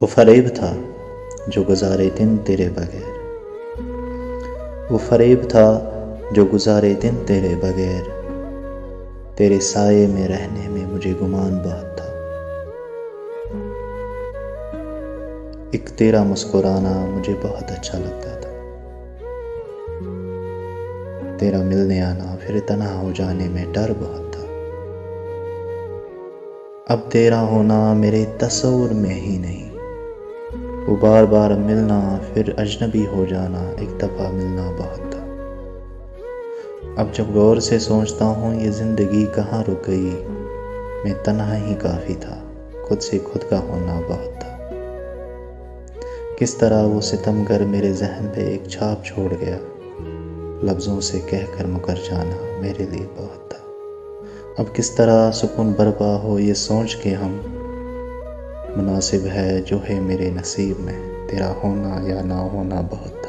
वो फ़रेब था जो गुज़ारे दिन तेरे बगैर। वो फ़रेब था जो गुज़ारे दिन तेरे बगैर। तेरे साये में रहने में मुझे गुमान बहुत था। एक तेरा मुस्कुराना मुझे बहुत अच्छा लगता था। तेरा मिलने आना फिर तन्हा हो जाने में डर बहुत था। अब तेरा होना मेरे तस्वुर में ही नहीं। वो बार बार मिलना फिर अजनबी हो जाना, एक दफ़ा मिलना बहुत था। अब जब गौर से सोचता हूँ ये ज़िंदगी कहाँ रुक गई। मैं तन्हा ही काफ़ी था, खुद से खुद का होना बहुत था। किस तरह वो सितमगर मेरे जहन पे एक छाप छोड़ गया। लफ्ज़ों से कहकर मुकर जाना मेरे लिए बहुत था। अब किस तरह सुकून बर्पा हो ये सोच के हम, मुनासिब है जो है मेरे नसीब में, तेरा होना या ना होना बहुत था।